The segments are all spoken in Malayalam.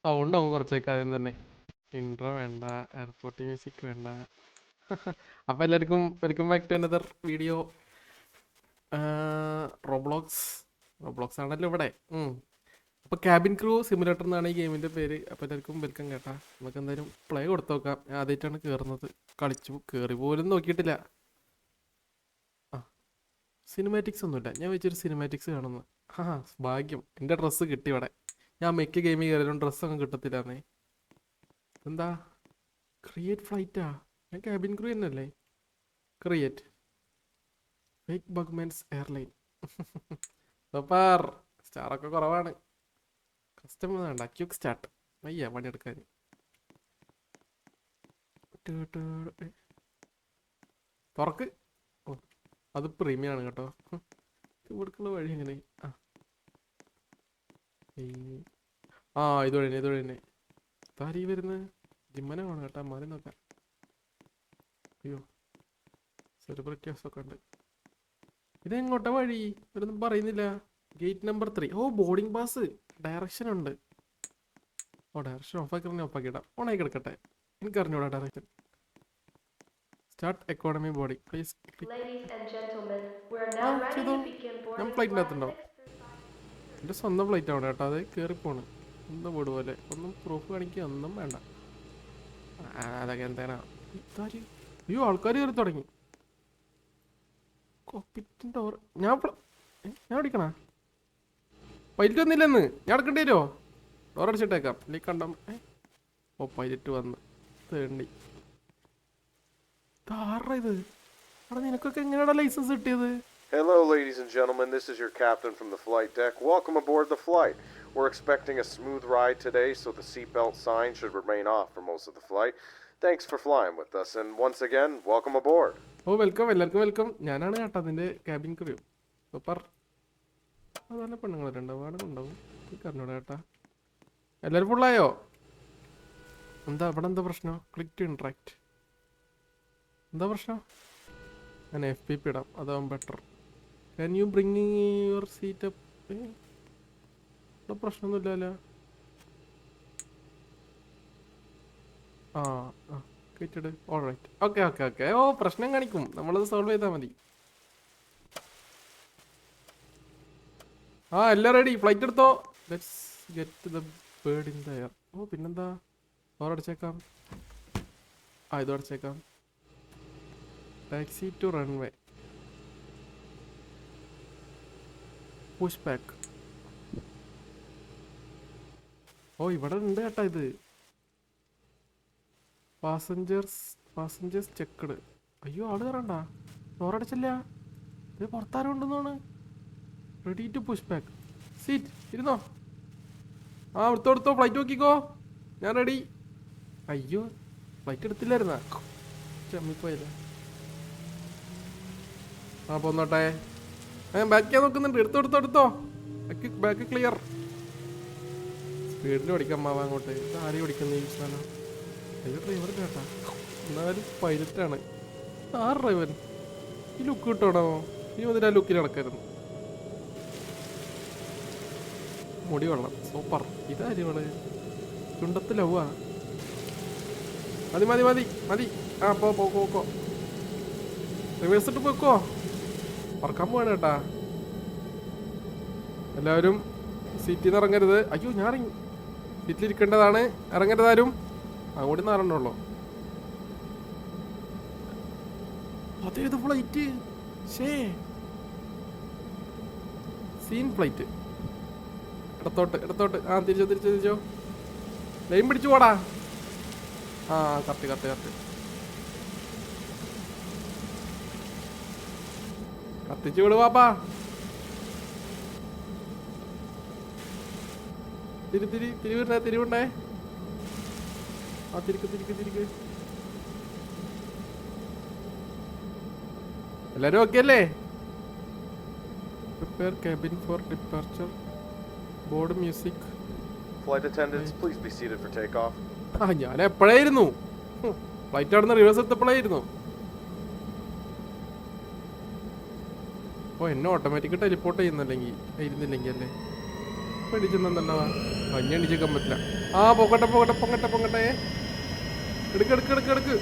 സൗണ്ട് ആവും കുറച്ചേക്ക് ആദ്യം തന്നെ. ഇൻട്രോ വേണ്ട, എയർപോർട്ട് മ്യൂസിക് വേണ്ട. അപ്പൊ എല്ലാവർക്കും welcome back to another video. Roblox Roblox ആണല്ലോ ഇവിടെ. അപ്പോൾ ക്യാബിൻ ക്രൂ സിമുലേറ്റർ എന്നാണ് ഈ ഗെയിമിൻ്റെ പേര്. അപ്പോൾ എല്ലാവർക്കും വെൽക്കം കേട്ടാ. നമുക്ക് എന്തായാലും പ്ലേ കൊടുത്തു നോക്കാം. ഞാൻ ആദ്യമായിട്ടാണ് കയറുന്നത്. കളിച്ചു കയറി പോലും നോക്കിയിട്ടില്ല. ആ സിനിമാറ്റിക്സ് ഒന്നുമില്ല. ഞാൻ വെച്ചൊരു സിനിമാറ്റിക്സ് കാണുന്നു. ആ ഭാഗ്യം, എൻ്റെ ഡ്രസ്സ് കിട്ടി ഇവിടെ. ഞാൻ മിക്ക ഗെയിമിൽ കയറിയാലും ഡ്രസ്സൊന്നും കിട്ടത്തില്ലാന്നേ. എന്താ ക്രിയേറ്റ് ഫ്ലൈറ്റാ? ഞാൻ ക്യാബിൻ ക്രൂ തന്നെയല്ലേ? ക്രിയേറ്റ് ഫേക്ക് ബഗ്മെൻസ് എയർലൈൻ. സൂപ്പർ. സ്റ്റാറൊക്കെ കുറവാണ്. കസ്റ്റമർ വേണ്ട, ക്യൂക്ക് സ്റ്റാർട്ട്. വയ്യ പണിയെടുക്കാൻ. തുറക്ക്. ഓ അത് പ്രീമിയം ആണ് കേട്ടോ. ഇവിടേക്കുള്ള വഴി എങ്ങനെ? ഇതുവഴി തന്നെ താരീ വരുന്നത്. ജിമ്മനെ വേണം കേട്ടോ. മാറി നോക്കാം. അയ്യോ സെലിബ്രിറ്റീസ് ഒക്കെ ഉണ്ട്. ഇതെങ്ങോട്ടാ വഴി? ഇവരൊന്നും പറയുന്നില്ല. Gate number 3. ഓ ബോർഡിംഗ് പാസ്. ഡയറക്ഷൻ ഉണ്ട്. ഓ ഡയറക്ഷൻ ഓഫാക്കിയിടാം. ഓണായി കിടക്കട്ടെ. എനിക്ക് അറിഞ്ഞൂടാ direction. Start economy boarding please. ചെയ്തോ. ഞാൻ ഫ്ലൈറ്റിൻ്റെ അകത്തുണ്ടാവും. എൻ്റെ സ്വന്തം ഫ്ലൈറ്റ് ആണ് കേട്ടോ. അത് കയറിപ്പോണ്. എന്താ ബോർഡ് പോലെ. ഒന്നും പ്രൂഫ് കാണിക്കുക ഒന്നും വേണ്ട. അതൊക്കെ എന്താണ്? അയ്യോ ആൾക്കാർ കയറി തുടങ്ങി. കോപ്പിറ്റിൻ്റെ ഓർ ഞാൻ അടിക്കണ പൈലറ്റ് വന്നില്ലെന്ന്. ഞാൻ അടക്കേണ്ടി വരുമോ? ഡോറടിച്ചിട്ടേക്കാം. അല്ലെങ്കിൽ കണ്ടം. ഓ പൈലറ്റ് വന്ന് തേണ്ടി. ആരുടെ ഇത്? അവിടെ നിനക്കൊക്കെ എങ്ങനെയാണ് ലൈസൻസ് കിട്ടിയത്? Hello, ladies and gentlemen. This is your captain from the flight deck. Welcome aboard the flight. We're expecting a smooth ride today, so the seatbelt sign should remain off for most of the flight. Thanks for flying with us, and once again, welcome aboard. Oh welcome, എല്ലാവർക്കും വെൽക്കം. ഞാനാണ് കേട്ടോ അതിൻ്റെ ക്യാബിൻ ക്രൂ. സൂപ്പർ. അതല്ല പെണ്ണുങ്ങളുണ്ട്, വാടകയുണ്ടാവും. പറഞ്ഞോടാ കേട്ടാ. എല്ലാവരും ഫുള്ളായോ? എന്താ ഇവിടെ എന്താ പ്രശ്നം? Click to interact. എന്താ പ്രശ്നം? ഞാൻ FPP ഇടാം, അതാവും better. Can you bring your seat up? ഇവിടെ പ്രശ്നമൊന്നുമില്ലല്ലോ. കിറ്റഡ്. All right. ഓക്കെ. ഓ പ്രശ്നം കാണിക്കും. നമ്മളത് സോൾവ് ചെയ്താൽ മതി. എല്ലാം റെഡി. ഫ്ലൈറ്റ് എടുത്തോ. Let's get the bird in the air. ഓ പിന്നെന്താ? ഡോറടിച്ചേക്കാം. ഇത് അടച്ചേക്കാം. Taxi to runway. Push back. ഓ ഇവിടെ ഉണ്ട് കേട്ടാ ഇത്. Passengers checked. അയ്യോ ആള് കയറണ്ട. ഡോറടിച്ചില്ല. ഇത് പുറത്താരും ഉണ്ടെന്നാണ്. Ready to push back. Seat ഇരുന്നോ. എടുത്തോ ഫ്ലൈറ്റ് നോക്കിക്കോ. ഞാൻ റെഡി. അയ്യോ ഫ്ലൈറ്റ് എടുത്തില്ലായിരുന്നാ? ചമ്മിപ്പോയല്ലേ. പോന്നോട്ടെ. ബാക്ക് ചെയ്യാൻ നോക്കുന്നുണ്ട്. എടുത്തോ. Back clear. സ്പീഡിൽ ഓടിക്കാൻ മാവാ അങ്ങോട്ട്. ഇത് ആരെയും ഓടിക്കുന്ന ഈ സാധനം? അയ്യോ ഡ്രൈവർ കേട്ടാ. എന്നാലും പൈലറ്റാണ്. ഡ്രൈവൻ ഈ ലുക്ക് കിട്ടണോ? ഈ മുതൽ ആ ലുക്കിൽ നടക്കരുന്നു. മുടി വെള്ളം. സൂപ്പർ. ഇതാര്യവള് ചുണ്ടത്ത് ലവാ. മതി. പോക്കോ. റിവേഴ്സ് ഇട്ട് പോക്കോ. പറക്കാൻ പോവാണ് കേട്ടാ. എല്ലാവരും സീറ്റിൽ നിന്ന് ഇറങ്ങരുത്. അയ്യോ ഞാൻ ഇറങ്ങി. സീറ്റിലിരിക്കേണ്ടതാണ്. ഇറങ്ങരുതാരും. അങ്ങോട്ട് നാറണ്ടല്ലോ. അതേത് ഫ്ലൈറ്റ്? Scene flight. ഇടത്തോട്ട്. തിരിച്ചോ. ലൈൻ പിടിച്ചു പോടാ. കത്ത്. കത്തിച്ചു വിട് പാപ്പാ. തിരിവുണ്ടേ. തിരിക്ക്. എല്ലാരും ഓക്കെ അല്ലേ? Prepare cabin for departure. Board music. Flight attendants, please be seated for takeoff. ഞാൻ എപ്പോഴായിരുന്നു ഫ്ലൈറ്റ് അവിടെ നിന്ന് റിവേഴ്സ് എത്തപ്പോഴായിരുന്നു. എന്നെ ഓട്ടോമാറ്റിക് ടെലിപ്പോർട്ട് ചെയ്യുന്നില്ലെങ്കിൽ അല്ലേ? പേടിച്ചെന്നുണ്ടോ? കഞ്ഞി എണീച്ചേക്കാൻ പറ്റില്ല. ആ പൊക്കട്ടെ പൊക്കട്ടെ പൊങ്ങട്ടെ പൊങ്ങട്ടെ. എടുക്ക് എടുക്ക് എടുക്ക് എടുക്ക്.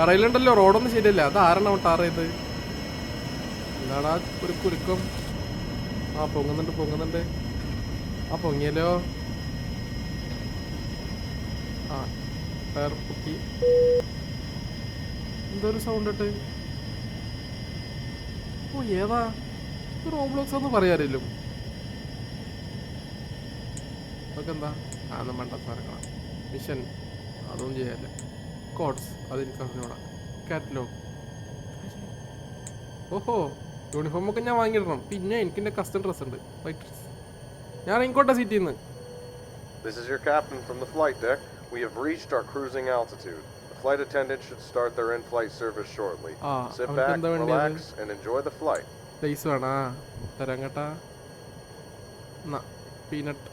അറിയില്ലണ്ടല്ലോ, റോഡൊന്നും ശരിയല്ല. അത് ആരാണ് ടാർ ചെയ്ത്? എന്താടാ ഒരു കുരുക്കം? ആ പൊങ്ങുന്നുണ്ട് പൊങ്ങുന്നുണ്ട്. ആ പൊങ്ങിയല്ലോ. ആ ടയർ പൊക്കി. എന്തൊരു സൗണ്ട് ഇട്ട്. ഓ ഏതാ റോബ്ലോക്സ് ഒന്നും പറയാറില്ലോ. അതൊക്കെ എന്താ? ഒന്നും വേണ്ട സാധനങ്ങളാണ്. മിഷൻ അതൊന്നും ചെയ്യാല്ലേ. കോഡ്സ് അതെനിക്ക് അറിഞ്ഞോടാ. കാറ്റലോഗ്. ഓഹോ യൂണിഫോമൊക്കെ ഞാൻ വാങ്ങിയിടണം. പിന്നെ എനിക്ക് എൻ്റെ കസ്റ്റം ഡ്രസ് ഉണ്ട്. ഞാൻ ഇങ്ങോട്ടെ സീറ്റിൽ നിന്ന്. This is your captain from the flight deck. We have reached our cruising altitude. The flight attendant should start their in-flight service shortly. Sit back, relax, and enjoy the flight. Lay's വേണാ തരാം കേട്ടാ. എന്നാ പീനട്ട്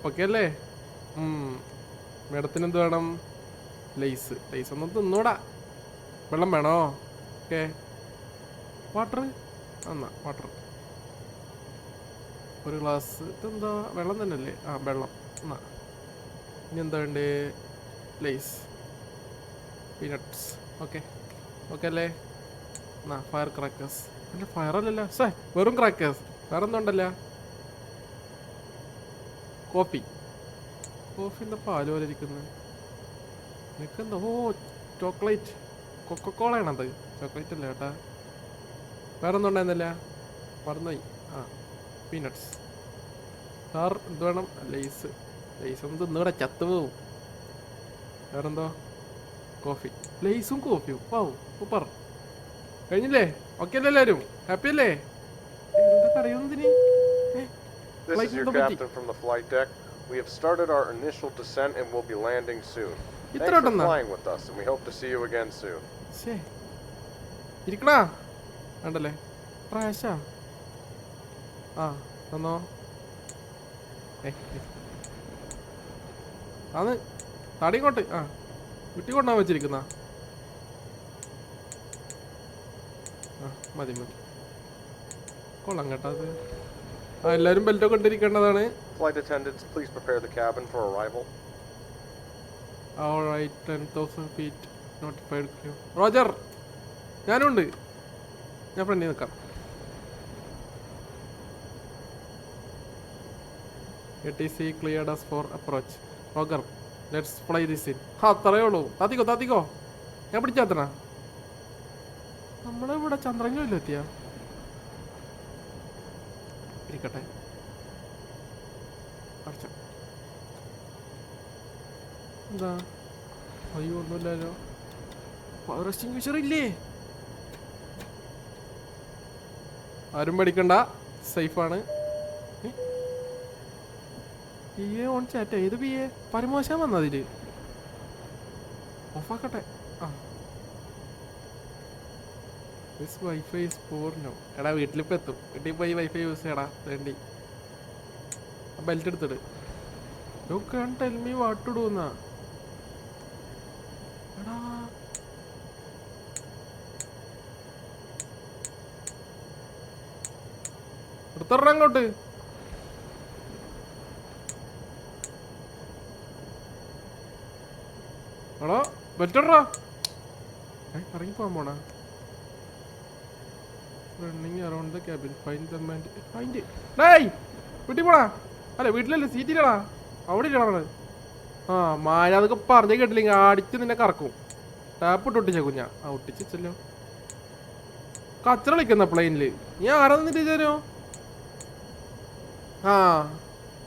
ഓക്കെ അല്ലേ? മേഡത്തിന് എന്ത് വേണം? ലൈസ്. ലൈസ് ഒന്നും തിന്നൂടാ. വെള്ളം വേണോ? ഓക്കെ. വാട്ടർ എന്നാ വാട്ടർ ഒരു ഗ്ലാസ്. ഇതെന്താ വെള്ളം തന്നെയല്ലേ? ആ വെള്ളം. എന്നാ ഇനി എന്താ വേണ്ടേ? Lies peanuts. ഓക്കെ ഓക്കെ അല്ലേ? എന്നാ ഫയർ ക്രാക്കേഴ്സ്. അല്ല ഫയർ അല്ലല്ലോ സേ വെറും ക്രാക്കേഴ്സ്. വേറെ ഒന്നും ഉണ്ടല്ലോ. കോഫി. കോഫി എന്താ പാല് പോലെ ഇരിക്കുന്നത്? നിനക്കെന്താ? ഓ ചോക്ലേറ്റ്. കൊക്കക്കോളയാണത്. ചോക്ലേറ്റ് അല്ലേ ചേട്ടാ? വേറെ ഒന്നും ഉണ്ടായിരുന്നില്ല, മറന്നുപോയി. ആ പീനട്ട്സ്. സാർ എന്ത് വേണം? ലൈസ്. ലൈസ് ഒന്നും തിന്നൂടെ ചത്തുപോവും. വേറെന്തോ? കോഫി. ലൈസും കോഫിയും. Wow super. കഴിഞ്ഞില്ലേ? ഓക്കെ അല്ലേ എല്ലാവരും? ഹാപ്പി അല്ലേ? എന്തൊക്കെ അറിയുന്നതിന്? This is your captain from the flight deck. We have started our initial descent and will be landing soon. Thanks for flying with us and we hope to see you again soon. ഇരിക്കണാ വേണ്ടല്ലേ? പ്രാശാ ആ തന്നോ. അത് തടിങ്ങോട്ട്. ആ വീട്ടിൽ കൊണ്ടാ വെച്ചിരിക്കുന്ന. ആ മതി മതി. കൊള്ളാം കേട്ടോ അത്. ആ എല്ലാവരും ബെൽറ്റൊക്കെ ഇട്ടിരിക്കേണ്ടതാണ്. Flight attendants, please prepare the cabin for arrival. All right, 10,000 feet notified crew. Roger ഞാനുണ്ട്. ഞാൻ ഫ്രണ്ടിൽ നിൽക്കാം. ATC cleared us for approach. Roger let's fly this in. അത്രയേ ഉള്ളൂ. താത്തിക്കോ താത്തിക്കോ. ഞാൻ പിടിച്ചാത്തണ. നമ്മളിവിടെ ചന്ദ്രനിലും എത്തിയ ഇരിക്കട്ടെ. എന്താ? അയ്യോ ഒന്നുമില്ലല്ലോ. ഫയർ എക്സ്റ്റിംഗ്വിഷർ ഇല്ലേ? ആരും പേടിക്കണ്ട, സേഫാണ്. P A on chat. ഏത് പി എ? പരമോശം വന്നതില് ഓഫാക്കട്ടെ. ആ this wifi is poor no. എടാ വീട്ടിലിപ്പോൾ എത്തും. വീട്ടിൽ പോയി വൈഫൈ യൂസ് ചെയ്യടാ വേണ്ടി. ബെൽറ്റ് എടുത്തിട്ട്. You can tell me what to do എന്നാ. എടാ എടുത്തറ അങ്ങോട്ട്. എടാ ബെൽറ്റ് ഇടറാ. ഇറങ്ങി പോകാൻ പോണാ. Running around the cabin. Find the man. Find. ഡേയ് വീട്ടിൽ പോടാ. അല്ല വീട്ടിലല്ലേ, സീറ്റിലടാ. അവിടെ ഇല്ലടാ. ആ മായ അതൊക്കെ പറഞ്ഞേ കേട്ടില്ലെങ്കിൽ അടിച്ച് നിന്നെ കറക്കും. ടാപ്പ് ഇട്ട് ഒട്ടിച്ച കുഞ്ഞാ. ആ ഒട്ടിച്ചല്ലോ. കച്ചറ കളിക്കുന്ന പ്ലെയിനില്. നീ ആരാ നിന്നിട്ട് ചേരോ? ആ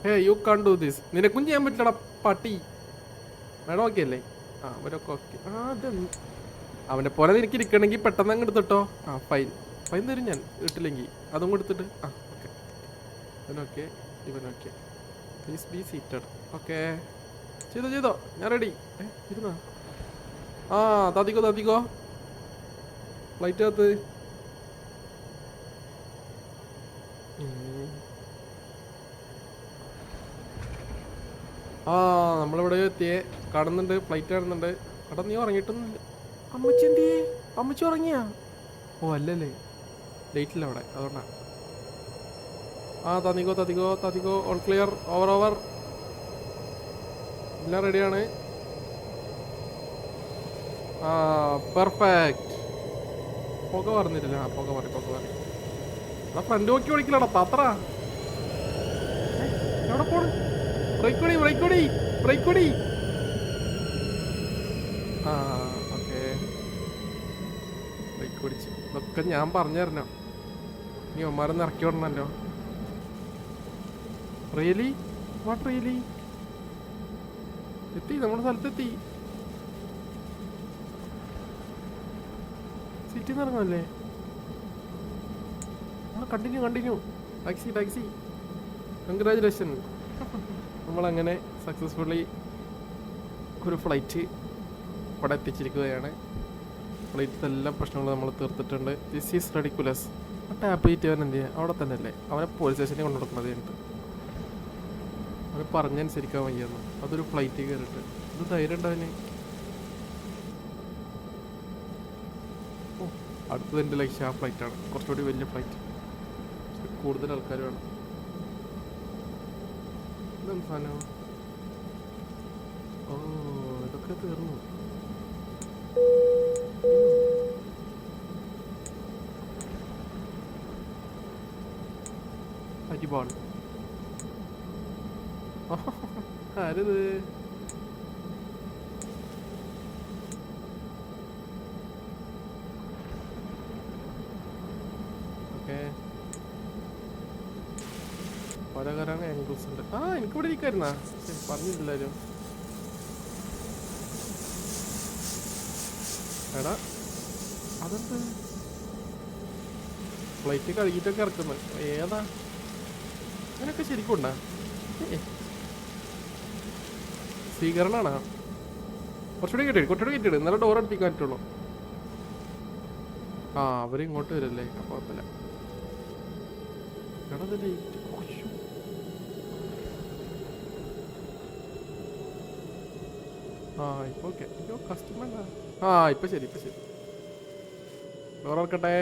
hey you can do this. നിനക്കും ചെയ്യാൻ പറ്റില്ലടാ പട്ടി. മേഡം ഓക്കെ അല്ലേ? ആ അവരൊക്കെ ഓക്കെ. ആ അതെന്ത് അവനെ പോലെ നിനക്ക് ഇരിക്കണമെങ്കിൽ പെട്ടെന്ന് അങ്ങ് എടുത്തിട്ടോ. ആ ഫൈൻ ഫൈൻ തരും ഞാൻ ഇട്ടില്ലെങ്കിൽ. അതും കൊടുത്തിട്ട്. ആ ഓക്കെ ഇവനോക്കെ ഇവനോക്കെ. Please be seated. ഓക്കെ ചെയ്തോ ചെയ്തോ. ഞാൻ റെഡി. ഇരുന്നോ? ആ താത്തിക്കോ താത്തിക്കോ. ഫ്ലൈറ്റ് അകത്ത്. ആ നമ്മളിവിടെ എത്തിയേ. കാണുന്നുണ്ട്, ഫ്ലൈറ്റ് കാണുന്നുണ്ട്. എടാ നീ ഉറങ്ങിയിട്ടൊന്നുമില്ല. അമ്മച്ചി എന്തിയേ? അമ്മച്ചി ഉറങ്ങിയാ? ഓ അല്ലല്ലേ, ഡേറ്റില്ല അവിടെ, അതുകൊണ്ടാ. ആ തതിക്കോ തതിക്കോ തതിക്കോ ഓൾ ക്ലിയർ ഓവർ ഓവർ എല്ലാം റെഡിയാണ്. ആ പെർഫെക്റ്റ്. പുക പറഞ്ഞിട്ടില്ല. ആ പുക മാറി. ആ ഫ്രണ്ട് നോക്കി ഓടിക്കില്ലടാ പാത്ര. എവിടെ പോണ്? ബ്രേക്ക് കൊടി. ആ ഓക്കെ ബ്രേക്ക് പിടിച്ച്. ഇതൊക്കെ ഞാൻ പറഞ്ഞു തരണോ? നീ ഒമാരൊന്ന് ഇറക്കി വിടണല്ലോ. Really what really? എത്തി, നമ്മുടെ സ്ഥലത്തെത്തി. സിറ്റിന്ന് ഇറങ്ങാമല്ലേ? കണ്ടിന്യൂ. Taxi congratulation. നമ്മളങ്ങനെ സക്സസ്ഫുള്ളി ഒരു ഫ്ലൈറ്റ് ഇവിടെ എത്തിച്ചിരിക്കുകയാണ്. ഫ്ലൈറ്റിൽ എല്ലാ പ്രശ്നങ്ങളും നമ്മൾ തീർത്തിട്ടുണ്ട്. This is ridiculous. ആ ടാപ്പ് ചെയ്തിട്ട് അവൻ എന്ത് ചെയ്യുക? അവിടെ തന്നെ അല്ലേ അവനെ പോലീസ് സ്റ്റേഷനിൽ കൊണ്ടു കൊടുക്കുന്നത് കഴിഞ്ഞിട്ട്. അവന് പറഞ്ഞനുസരിക്കാൻ വയ്യാന്ന്. അതൊരു ഫ്ലൈറ്റ് കയറിയിട്ട് ഇത് ധൈര്യം ഉണ്ടവന്. ഓ അടുത്തത് എൻ്റെ ലക്ഷ്യം ആ ഫ്ലൈറ്റാണ്. കുറച്ചുകൂടി വലിയ ഫ്ലൈറ്റ്, കൂടുതൽ ആൾക്കാർ വേണം. ഇതെന്ത് സാധനം? ഓ ഇതൊക്കെ തീർന്നു. അരിബോൾ ആരത്? ഓക്കെ പലതരം ആംഗിൾസ് ഉണ്ട്. ആ എനിക്കിവിടെ ഇരിക്കായിരുന്നാ? പറഞ്ഞിട്ടില്ലാരും. എടാ അതെന്ത് ഫ്ലൈറ്റ് കഴുകിയിട്ടൊക്കെ ഇറക്കുന്നത്? ഏതാ അങ്ങനെയൊക്കെ ശരിക്കും ഉണ്ടാ? സ്വീകരണാണോ? കുറച്ചുകൂടി കെട്ടിട് എന്നാലും ഡോർ അടുപ്പിക്കാൻ പറ്റുള്ളൂ. ആ അവര് ഇങ്ങോട്ട് വരല്ലേ? അപ്പൊ കുഴപ്പമില്ല. എടാ ആ ഇപ്പൊ ഓക്കെ. കസ്റ്റമർ ആ ഇപ്പൊ ശരി ഡോർ ഇറക്കട്ടെ.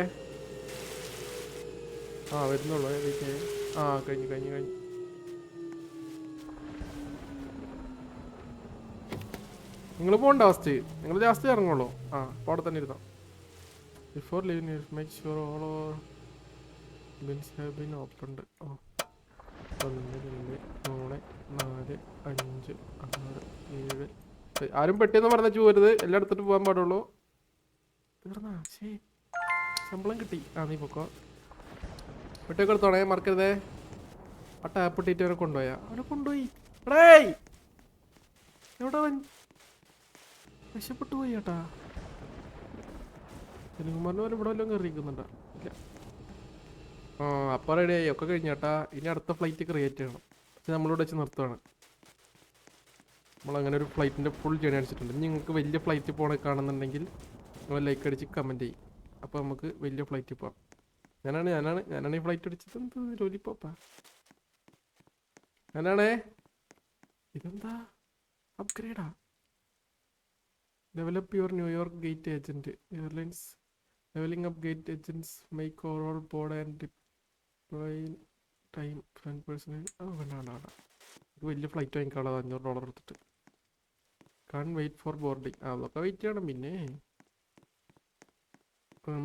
ആ വരുന്നുള്ളൂ. ആ കഴിഞ്ഞു. നിങ്ങൾ പോകണ്ട ഫസ്റ്റ്. നിങ്ങൾ ജാസ്തി ഇറങ്ങുള്ളൂ. ആ അപ്പോൾ അവിടെ തന്നെ ഇരുന്നോ. Before leaving make sure all bills have been opened. ഓ 1 2 3 4 5 6 7. ആരും പെട്ടിയെന്ന് പറഞ്ഞു പോരുത്. എല്ലാം എടുത്തിട്ട് പോകാൻ പാടുള്ളൂ. തീർന്നാ? ശരി ശമ്പളം കിട്ടി. ആ നീ പൊക്കോ. പെട്ടിയൊക്കെ എടുത്തോണേ മറക്കരുതേ. ആ ടാപ്പ് ഇട്ടിട്ട് അവനെ കൊണ്ടുപോയാ? അവനെ കൊണ്ടുപോയി. എവിടെ അവൻ? രക്ഷപ്പെട്ടു പോയി ചേട്ടാ. കുമാറിന് പോലെ ഇവിടെ വല്ലതും കയറിയിരിക്കുന്നുണ്ടോ? ഇല്ല. ആ അപ്പം റെഡിയായി. ഒക്കെ കഴിഞ്ഞു ചേട്ടാ. ഇനി അടുത്ത ഫ്ലൈറ്റ് ക്രിയേറ്റ് ചെയ്യണം. പക്ഷെ നമ്മളിവിടെ വെച്ച് നിർത്തുകയാണ്. നമ്മളങ്ങനെ ഒരു ഫ്ലൈറ്റിൻ്റെ ഫുൾ ജേണി അടിച്ചിട്ടുണ്ട്. ഇനി നിങ്ങൾക്ക് വലിയ ഫ്ലൈറ്റ് പോകണ കാണുന്നുണ്ടെങ്കിൽ നിങ്ങൾ ലൈക്ക് അടിച്ച് കമൻറ്റ് ചെയ്യും. അപ്പോൾ നമുക്ക് വലിയ ഫ്ലൈറ്റിൽ പോകാം. ഞാനാണ് ഈ ഫ്ലൈറ്റ് അടിച്ചത്. എന്ത് ലോലിപ്പോപ്പാ ഞാനാണേ. ഇതെന്താ അപ്ഗ്രേഡാ? Develop your New York gate agent airlines. Levelling up gate agents make overall board and deploy time 10%. വേണ്ട ഇത് വലിയ ഫ്ലൈറ്റ് വാങ്ങിക്കാനുള്ളത് $500 എടുത്തിട്ട്. Can wait for boarding. അതൊക്കെ വെയിറ്റ് ചെയ്യണം. പിന്നെ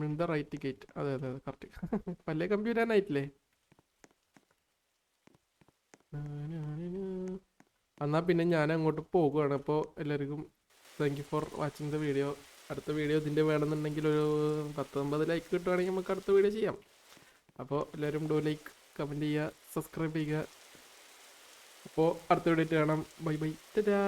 ഇൻ ദ റൈറ്റ് ഗേറ്റ്. അതെ കറക്റ്റ്. പല്ലേ കമ്പ്യൂട്ടറിനായിട്ടില്ലേ? എന്നാൽ പിന്നെ ഞാൻ അങ്ങോട്ട് പോകുകയാണ്. അപ്പോൾ എല്ലാവർക്കും thank you for watching the video. അടുത്ത വീഡിയോ ഇതിൻ്റെ വേണമെന്നുണ്ടെങ്കിൽ ഒരു 10-50 ലൈക്ക് കിട്ടുവാണെങ്കിൽ നമുക്ക് അടുത്ത വീഡിയോ ചെയ്യാം. അപ്പോൾ എല്ലാവരും ലൈക്ക് കമൻറ്റ് ചെയ്യുക, സബ്സ്ക്രൈബ് ചെയ്യുക. അപ്പോൾ അടുത്ത വീഡിയോ കാണാം. ബൈ ടാറ്റാ.